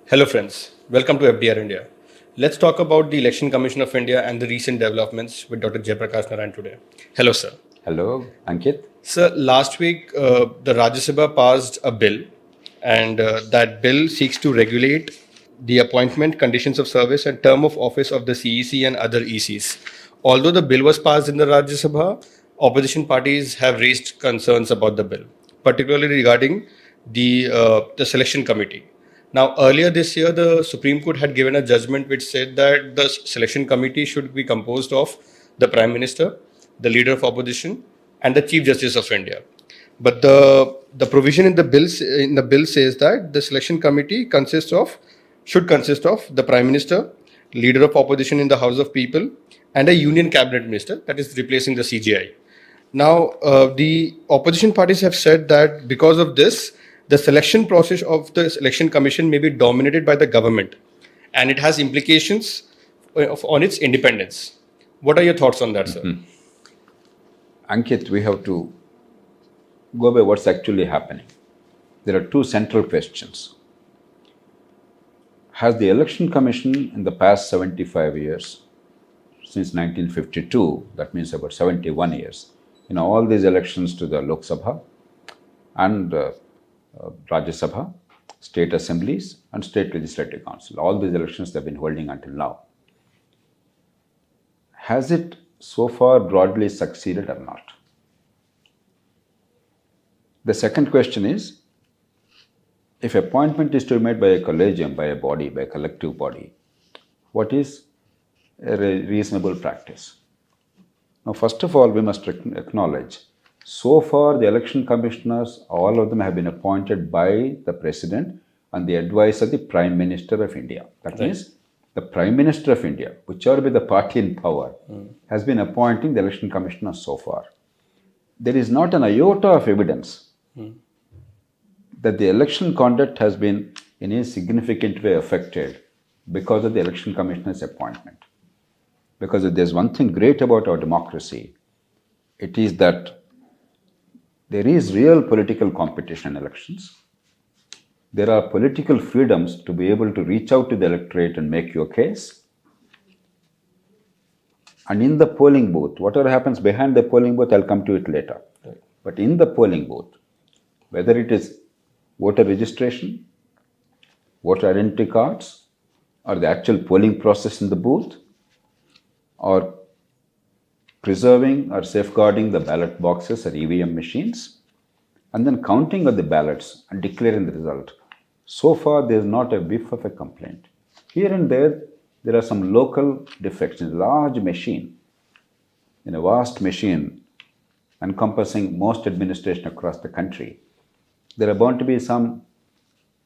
Hello friends, welcome to FDR India. Let's talk about the Election Commission of India and the recent developments with Dr. Jayaprakash Narayan today. Hello sir. Hello, Ankit. Sir, last week the Rajya Sabha passed a bill and that bill seeks to regulate the appointment, conditions of service and term of office of the CEC and other ECs. Although the bill was passed in the Rajya Sabha, opposition parties have raised concerns about the bill, particularly regarding the selection committee. Now, earlier this year, the Supreme Court had given a judgment which said that the selection committee should be composed of the Prime Minister, the Leader of Opposition, and the Chief Justice of India. But the provision in the bill says that the selection committee should consist of the Prime Minister, Leader of Opposition in the House of People, and a Union Cabinet Minister, that is replacing the CGI. Now, the opposition parties have said that because of this, the selection process of the election commission may be dominated by the government, and it has implications on its independence. What are your thoughts on that, sir? Ankit, we have to go by what's actually happening. There are two central questions. Has the Election Commission in the past 75 years, since 1952, that means about 71 years, in all these elections to the Lok Sabha and Rajya Sabha, state assemblies and state legislative council, all these elections they've been holding until now, has it so far broadly succeeded or not? The second question is, if appointment is to be made by a collegium, by a body, by a collective body, what is a reasonable practice? Now, first of all, we must acknowledge, so far the election commissioners, all of them have been appointed by the President and the advice of the Prime Minister of India. That means the Prime Minister of India, whichever be the party in power, has been appointing the election commissioners so far. There is not an iota of evidence that the election conduct has been in a significant way affected because of the election commissioner's appointment. Because if there's one thing great about our democracy, it is that there is real political competition in elections. There are political freedoms to be able to reach out to the electorate and make your case. And in the polling booth, whatever happens behind the polling booth, I'll come to it later. Right. But in the polling booth, whether it is voter registration, voter identity cards, or the actual polling process in the booth, or preserving or safeguarding the ballot boxes or EVM machines, and then counting of the ballots and declaring the result. So far, there is not a whiff of a complaint. Here and there are some local defects in a large machine, in a vast machine encompassing most administration across the country. There are bound to be some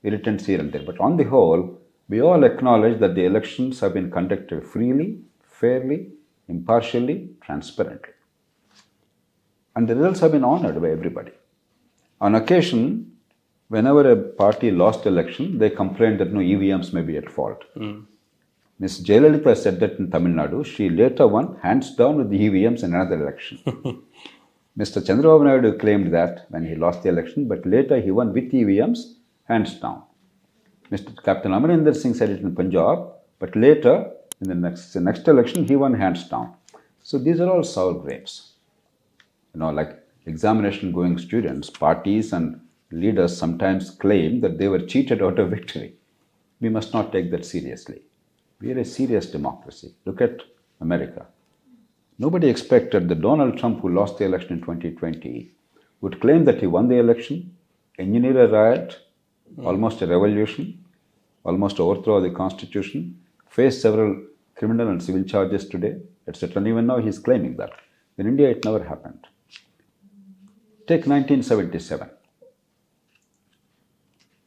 irritants here and there. But on the whole, we all acknowledge that the elections have been conducted freely, fairly, impartially, transparently. And the results have been honored by everybody. On occasion, whenever a party lost election, they complained that no EVMs may be at fault. Ms. Jayalalitha said that in Tamil Nadu. She later won hands down with the EVMs in another election. Mr. Chandrababu Naidu claimed that when he lost the election, but later he won with EVMs hands down. Mr. Captain Amarinder Singh said it in Punjab, but later in the next election he won hands down. So these are all sour grapes. Like examination going students, parties and leaders sometimes claim that they were cheated out of victory. We must not take that seriously. We are a serious democracy. Look at America. Nobody expected that Donald Trump, who lost the election in 2020, would claim that he won the election, engineer a riot, almost a revolution, almost overthrow the constitution, face several criminal and civil charges today, etc. And even now he is claiming that. In India, it never happened. Take 1977.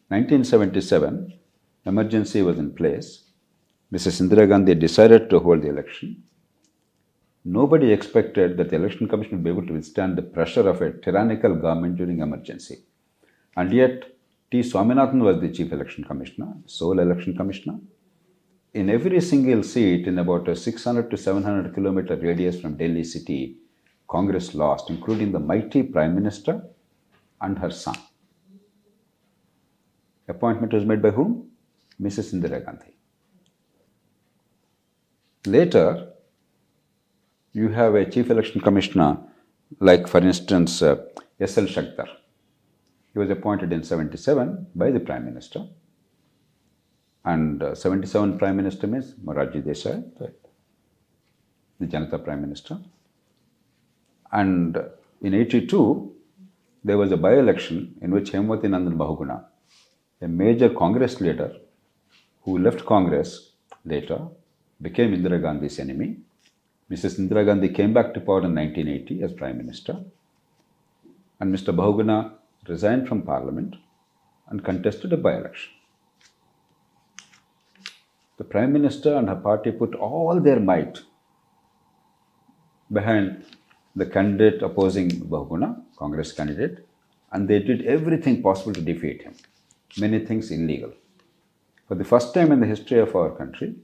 1977, emergency was in place. Mrs. Indira Gandhi decided to hold the election. Nobody expected that the Election Commission would be able to withstand the pressure of a tyrannical government during emergency. And yet, T. Swaminathan was the Chief Election Commissioner, sole Election Commissioner. In every single seat in about a 600 to 700 kilometer radius from Delhi city, Congress lost, including the mighty Prime Minister and her son. Appointment was made by whom? Mrs. Indira Gandhi. Later, you have a chief election commissioner, like for instance, S.L. Shankar. He was appointed in 77 by the Prime Minister. And 77 Prime Minister means Morarji Desai, Right. the Janata Prime Minister. And in 82, there was a by-election in which Hemwati Nandan Bahuguna, a major Congress leader who left Congress later, became Indira Gandhi's enemy. Mrs. Indira Gandhi came back to power in 1980 as Prime Minister. And Mr. Bahuguna resigned from Parliament and contested a by-election. The Prime Minister and her party put all their might behind the candidate opposing Bahuguna, Congress candidate, and they did everything possible to defeat him. Many things illegal. For the first time in the history of our country,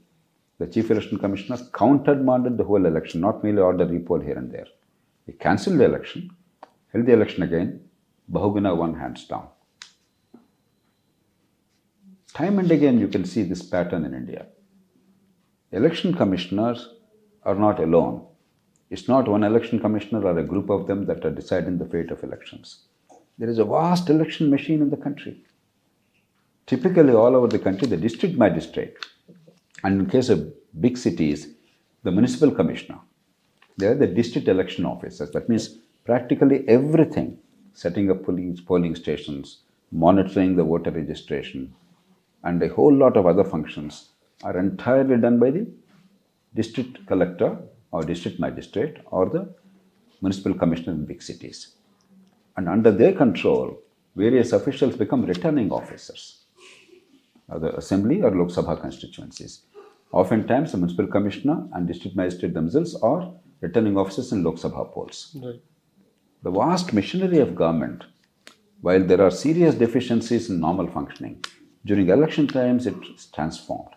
the Chief Election Commissioner countermanded the whole election, not merely ordered repoll here and there. He cancelled the election, held the election again, Bahuguna won hands down. Time and again you can see this pattern in India. Election commissioners are not alone. It's not one election commissioner or a group of them that are deciding the fate of elections. There is a vast election machine in the country. Typically all over the country, the district magistrate, and in case of big cities, the municipal commissioner, they are the district election officers. That means practically everything, setting up polling stations, monitoring the voter registration, and a whole lot of other functions are entirely done by the district collector or district magistrate or the municipal commissioner in big cities. And under their control, various officials become returning officers of the assembly or Lok Sabha constituencies. Oftentimes, the municipal commissioner and district magistrate themselves are returning officers in Lok Sabha polls. Right. The vast machinery of government, while there are serious deficiencies in normal functioning, during election times it is transformed.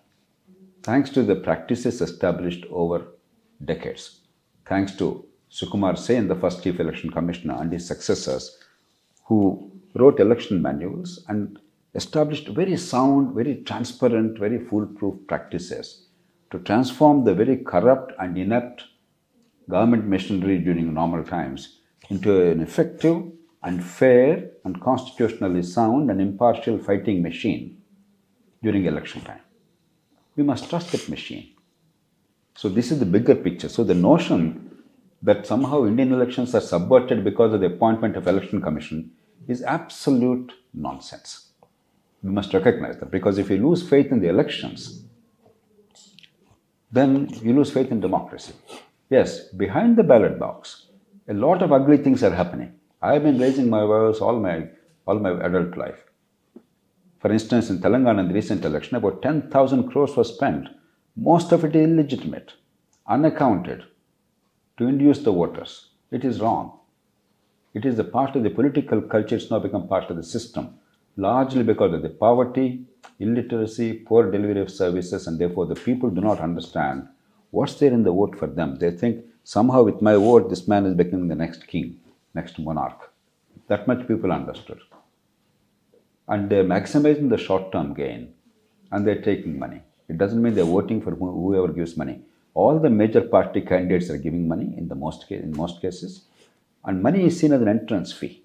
Thanks to the practices established over decades. Thanks to Sukumar Sen, the first Chief Election Commissioner, and his successors, who wrote election manuals and established very sound, very transparent, very foolproof practices to transform the very corrupt and inept government machinery during normal times into an effective and fair and constitutionally sound and impartial fighting machine during election time. We must trust that machine. So this is the bigger picture. So the notion that somehow Indian elections are subverted because of the appointment of election commission is absolute nonsense. We must recognize that, because if you lose faith in the elections, then you lose faith in democracy. Yes, behind the ballot box, a lot of ugly things are happening. I have been raising my voice all my adult life. For instance, in Telangana in the recent election, about 10,000 crores was spent. Most of it illegitimate, unaccounted, to induce the voters. It is wrong. It is a part of the political culture. It's now become part of the system, largely because of the poverty, illiteracy, poor delivery of services, and therefore the people do not understand what's there in the vote for them. They think somehow with my vote, this man is becoming the next king, next monarch. That much people understood. And they're maximizing the short-term gain, and they're taking money. It doesn't mean they're voting for whoever gives money. All the major party candidates are giving money in most cases, and money is seen as an entrance fee.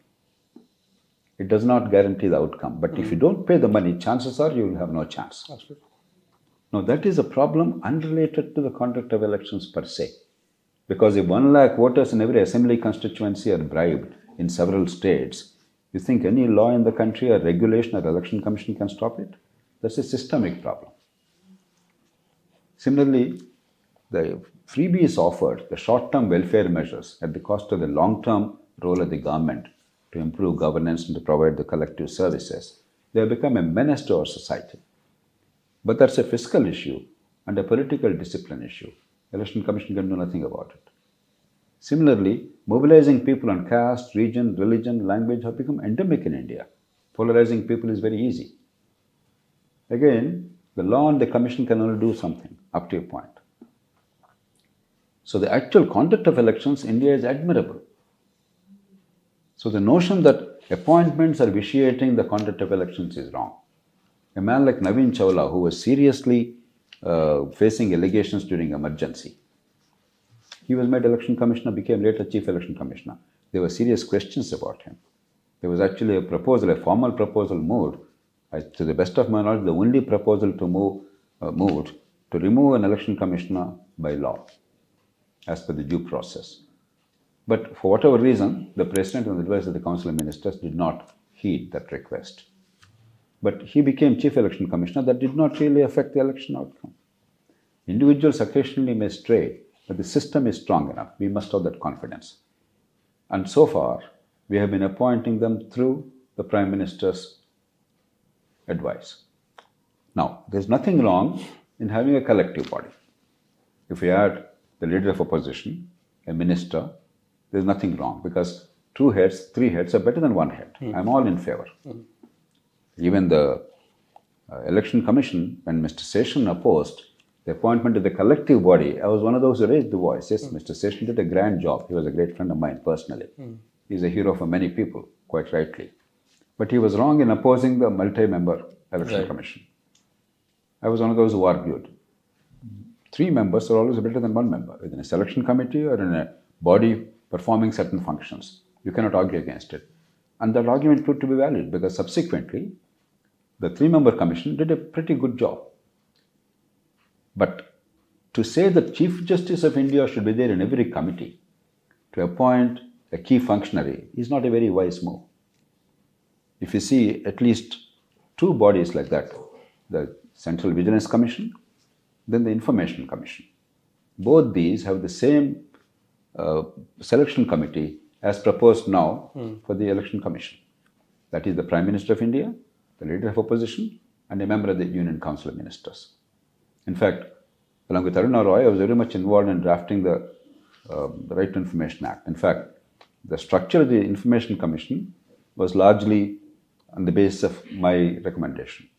It does not guarantee the outcome. But if you don't pay the money, chances are you will have no chance. Absolutely. Now that is a problem unrelated to the conduct of elections per se. Because if 1 lakh voters in every assembly constituency are bribed in several states, you think any law in the country or regulation or election commission can stop it? That's a systemic problem. Similarly, the freebies offered, the short-term welfare measures at the cost of the long-term role of the government to improve governance and to provide the collective services, they have become a menace to our society. But that's a fiscal issue and a political discipline issue. Election Commission can do nothing about it. Similarly, mobilizing people on caste, region, religion, language have become endemic in India. Polarizing people is very easy. Again, the law and the commission can only do something up to a point. So the actual conduct of elections in India is admirable. So the notion that appointments are vitiating the conduct of elections is wrong. A man like Naveen Chawla, who was seriously facing allegations during emergency, he was made election commissioner, became later chief election commissioner. There were serious questions about him. There was actually a proposal, a formal proposal moved. To the best of my knowledge, the only proposal to moved to remove an election commissioner by law, as per the due process. But for whatever reason, the president and the advisor of the council of ministers did not heed that request. But he became chief election commissioner. That did not really affect the election outcome. Individuals occasionally may stray, but the system is strong enough. We must have that confidence. And so far, we have been appointing them through the Prime Minister's advice. Now, there's nothing wrong in having a collective body. If we add the leader of opposition, a minister, there's nothing wrong, because 2 heads, 3 heads are better than 1 head. I'm all in favor. Even the election commission, when Mr. Session opposed the appointment of the collective body, I was one of those who raised the voice. Yes, Mr. Session did a grand job. He was a great friend of mine personally. He's a hero for many people, quite rightly. But he was wrong in opposing the multi-member election commission. I was one of those who argued 3 members are always better than 1 member. Within a selection committee or in a body performing certain functions, you cannot argue against it. And that argument proved to be valid, because subsequently, the 3-member commission did a pretty good job. But to say that Chief Justice of India should be there in every committee to appoint a key functionary is not a very wise move. If you see at least 2 bodies like that, the Central Vigilance Commission, then the Information Commission. Both these have the same selection committee as proposed now for the Election Commission. That is the Prime Minister of India, the Leader of Opposition, and a member of the Union Council of Ministers. In fact, along with Aruna Roy, I was very much involved in drafting the Right to Information Act. In fact, the structure of the Information Commission was largely on the basis of my recommendation.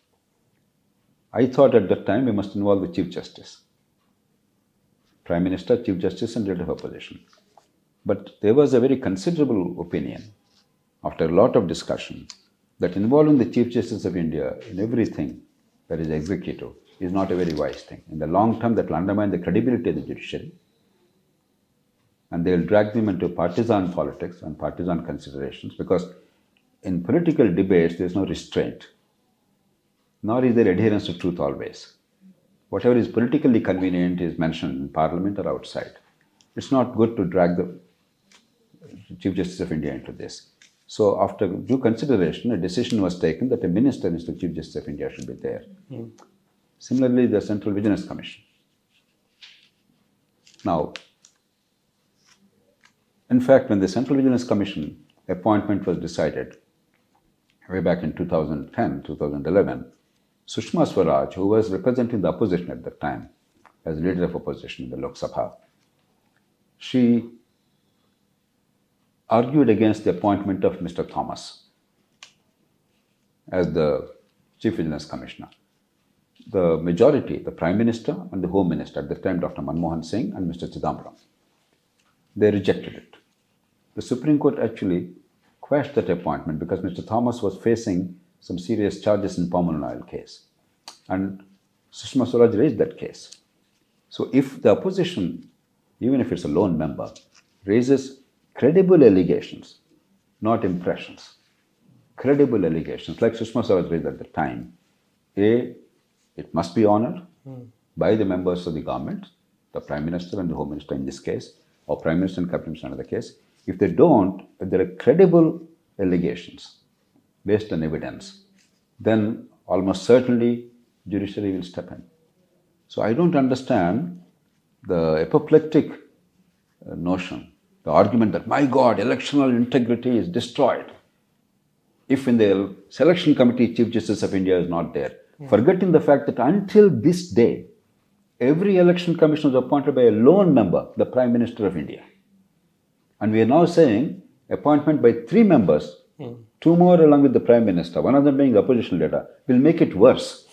I thought at that time we must involve the Chief Justice, Prime Minister, Chief Justice, and Leader of Opposition. But there was a very considerable opinion, after a lot of discussion, that involving the Chief Justice of India in everything that is executive is not a very wise thing. In the long term, that will undermine the credibility of the judiciary, and they will drag them into partisan politics and partisan considerations, because in political debates there is no restraint, nor is there adherence to truth always. Whatever is politically convenient is mentioned in Parliament or outside. It's not good to drag the Chief Justice of India into this. So after due consideration, a decision was taken that a minister instead of Chief Justice of India should be there. Similarly, the Central Vigilance Commission. Now, in fact, when the Central Vigilance Commission appointment was decided, way back in 2010, 2011, Sushma Swaraj, who was representing the opposition at that time as leader of opposition in the Lok Sabha, she argued against the appointment of Mr. Thomas as the Chief Vigilance Commissioner. The majority, the Prime Minister and the Home Minister, at the time Dr. Manmohan Singh and Mr. Chidambaram, they rejected it. The Supreme Court actually quashed that appointment because Mr. Thomas was facing some serious charges in palm oil case. And Sushma Swaraj raised that case. So if the opposition, even if it's a lone member, raises credible allegations, not impressions, credible allegations, like Sushma Swaraj raised at the time, it must be honored by the members of the government, the Prime Minister and the Home Minister in this case, or Prime Minister and Cabinet Minister in another case. If they don't, if there are credible allegations based on evidence, then almost certainly judiciary will step in. So I don't understand the apoplectic notion, the argument that, my God, electoral integrity is destroyed if in the selection committee Chief Justice of India is not there. Forgetting the fact that until this day, every election commission was appointed by a lone member, the Prime Minister of India. And we are now saying appointment by 3 members, 2 more along with the Prime Minister, one of them being the opposition leader, will make it worse.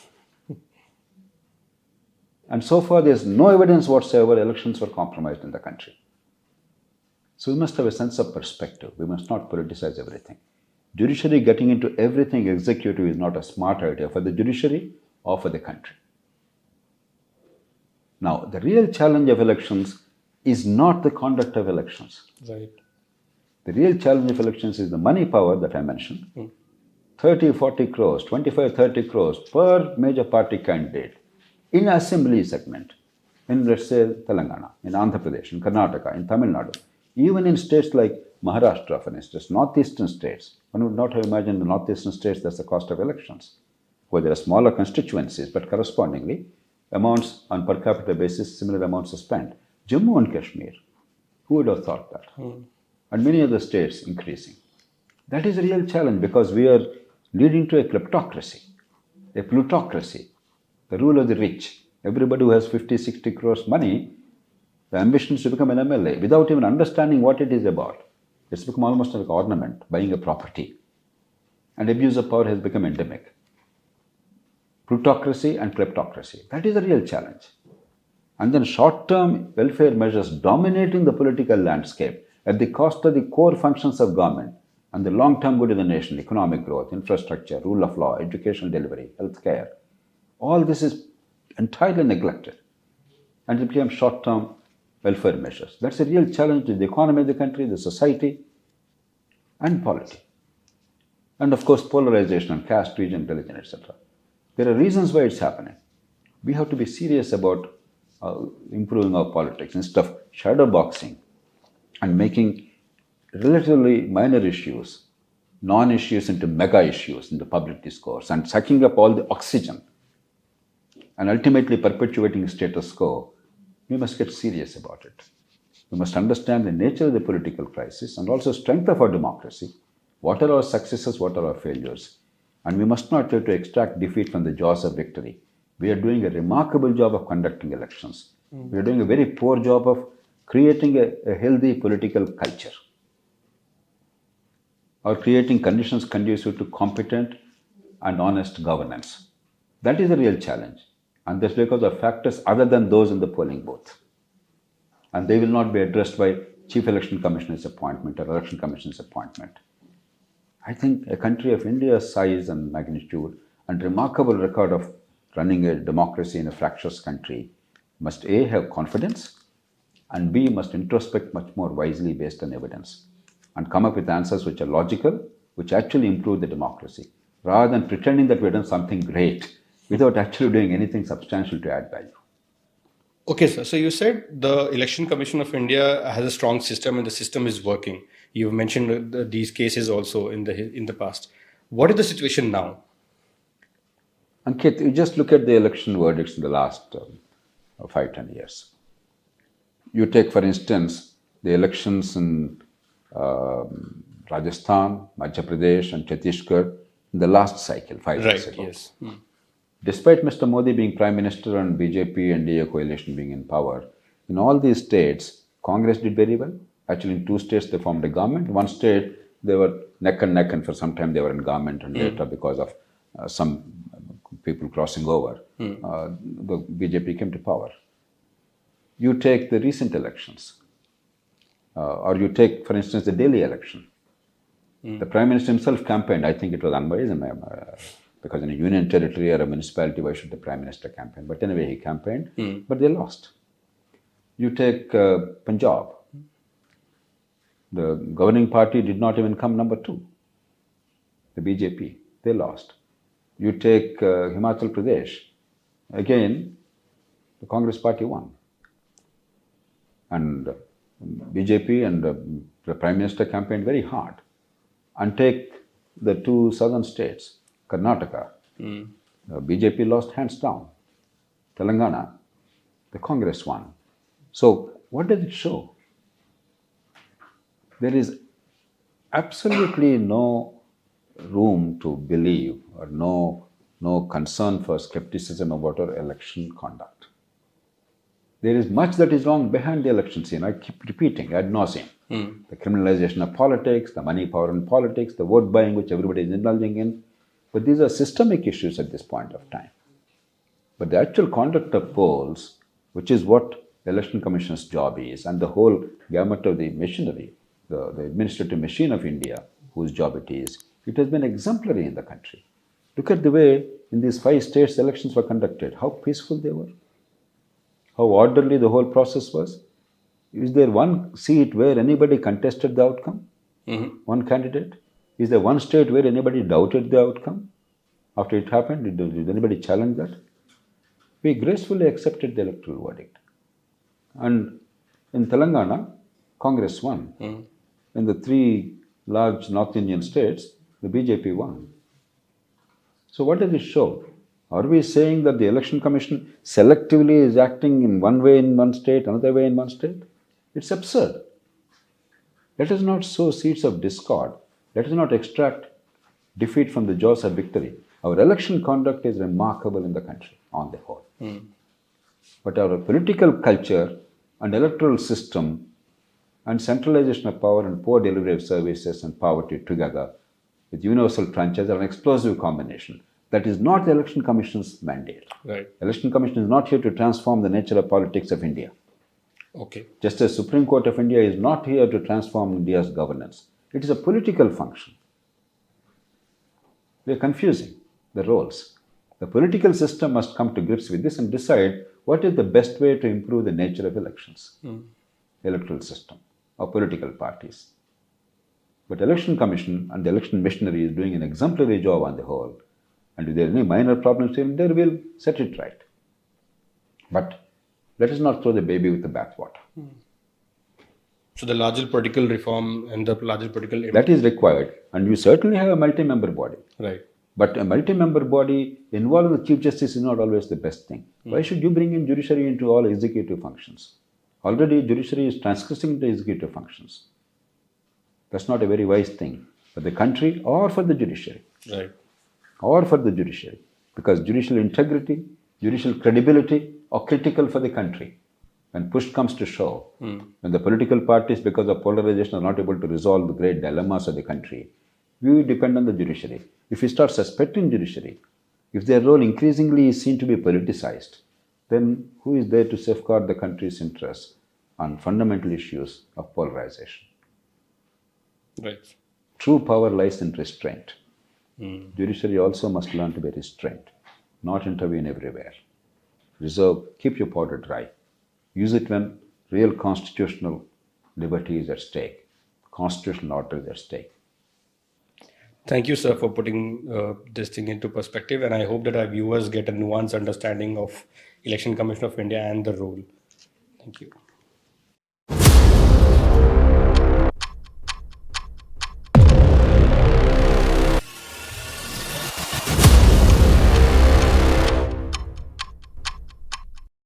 And so far, there's no evidence whatsoever elections were compromised in the country. So we must have a sense of perspective. We must not politicize everything. Judiciary getting into everything executive is not a smart idea for the judiciary or for the country. Now, the real challenge of elections is not the conduct of elections. Right. The real challenge of elections is the money power that I mentioned. 30, 40 crores, 25, 30 crores per major party candidate in assembly segment, in let's say Telangana, in Andhra Pradesh, in Karnataka, in Tamil Nadu, even in states like Maharashtra, for instance, northeastern states. One would not have imagined the northeastern states that's the cost of elections, where there are smaller constituencies, but correspondingly, amounts on per capita basis, similar amounts are spent. Jammu and Kashmir, who would have thought that? And many other states increasing. That is a real challenge because we are leading to a kleptocracy, a plutocracy, the rule of the rich. Everybody who has 50, 60 crores money, the ambition is to become an MLA without even understanding what it is about. It's become almost like ornament, buying a property. And abuse of power has become endemic. Plutocracy and kleptocracy. That is a real challenge. And then short-term welfare measures dominating the political landscape at the cost of the core functions of government and the long-term good of the nation, economic growth, infrastructure, rule of law, educational delivery, healthcare. All this is entirely neglected. And it becomes short-term welfare measures. That's a real challenge to the economy of the country, the society, and polity. And of course, polarization on caste, region, religion, etc. There are reasons why it's happening. We have to be serious about improving our politics instead of shadow boxing and making relatively minor issues, non-issues into mega issues in the public discourse and sucking up all the oxygen and ultimately perpetuating status quo. We must get serious about it. We must understand the nature of the political crisis and also strength of our democracy. What are our successes, what are our failures? And we must not try to extract defeat from the jaws of victory. We are doing a remarkable job of conducting elections. We are doing a very poor job of creating a healthy political culture or creating conditions conducive to competent and honest governance. That is a real challenge. And that's because of factors other than those in the polling booth. And they will not be addressed by Chief Election Commissioner's appointment or Election Commission's appointment. I think a country of India's size and magnitude and remarkable record of running a democracy in a fractious country must A, have confidence, and B, must introspect much more wisely based on evidence and come up with answers which are logical, which actually improve the democracy, rather than pretending that we've done something great without actually doing anything substantial to add value. Okay, sir. So you said the Election Commission of India has a strong system and the system is working. You've mentioned these cases also in the past. What is the situation now? Ankit, you just look at the election verdicts in the last 5-10 years. You take, for instance, the elections in Rajasthan, Madhya Pradesh, and Chhattisgarh in the last cycle, 5 years ago. Yes. Despite Mr. Modi being Prime Minister and BJP and DA coalition being in power, in all these states, Congress did very well. Actually, in 2 states, they formed a government. 1 state, they were neck and neck, and for some time they were in government, and later, because of some people crossing over, the BJP came to power. You take the recent elections, or you take, for instance, the Delhi election. The Prime Minister himself campaigned. I think it was unwise, because in a union territory or a municipality, why should the Prime Minister campaign? But anyway, he campaigned, but they lost. You take Punjab. The governing party did not even come number 2, the BJP. They lost. You take Himachal Pradesh. Again, the Congress party won. And BJP and the Prime Minister campaigned very hard. And take the 2 southern states, Karnataka. The BJP lost hands down. Telangana, the Congress won. So what does it show? There is absolutely no room to believe or no concern for skepticism about our election conduct. There is much that is wrong behind the election scene. I keep repeating ad nauseum. The criminalization of politics, the money power in politics, the vote buying which everybody is indulging in. But these are systemic issues at this point of time. But the actual conduct of polls, which is what the Election Commission's job is, and the whole gamut of the machinery, the administrative machine of India, whose job it is It has been exemplary in the country. Look at the way in these 5 states elections were conducted, how peaceful they were, how orderly the whole process was. Is there one seat where anybody contested the outcome? One candidate? Is there one state where anybody doubted the outcome? After it happened, did anybody challenge that? We gracefully accepted the electoral verdict. And in Telangana, Congress won. In the 3 large North Indian states, the BJP won. So what does it show? Are we saying that the Election Commission selectively is acting in one way in one state, another way in one state? It's absurd. Let us not sow seeds of discord. Let us not extract defeat from the jaws of victory. Our election conduct is remarkable in the country on the whole. But our political culture and electoral system and centralization of power and poor delivery of services and poverty together with universal franchise are an explosive combination. That is not the Election Commission's mandate. Right. Election Commission is not here to transform the nature of politics of India. Okay. Just as Supreme Court of India is not here to transform India's governance. It is a political function. We are confusing the roles. The political system must come to grips with this and decide what is the best way to improve the nature of elections, electoral system, or political parties. But Election Commission and the election machinery is doing an exemplary job on the whole. And if there are any minor problems here and there, we'll set it right. But let us not throw the baby with the bathwater. So the larger political reform and the larger political... That is required. And you certainly have a multi-member body. Right. But a multi-member body involving the Chief Justice is not always the best thing. Why should you bring in judiciary into all executive functions? Already judiciary is transgressing the executive functions. That's not a very wise thing for the country or for the judiciary. Right. Or for the judiciary. Because judicial integrity, judicial credibility are critical for the country. When push comes to shove, when the political parties, because of polarization, are not able to resolve the great dilemmas of the country, we depend on the judiciary. If we start suspecting judiciary, if their role increasingly is seen to be politicized, then who is there to safeguard the country's interests on fundamental issues of polarization? Right. True power lies in restraint. Judiciary also must learn to be restrained, not intervene everywhere. Reserve, keep your powder dry. Use it when real constitutional liberty is at stake, constitutional order is at stake. Thank you, sir, for putting this thing into perspective. And I hope that our viewers get a nuanced understanding of Election Commission of India and the role. Thank you.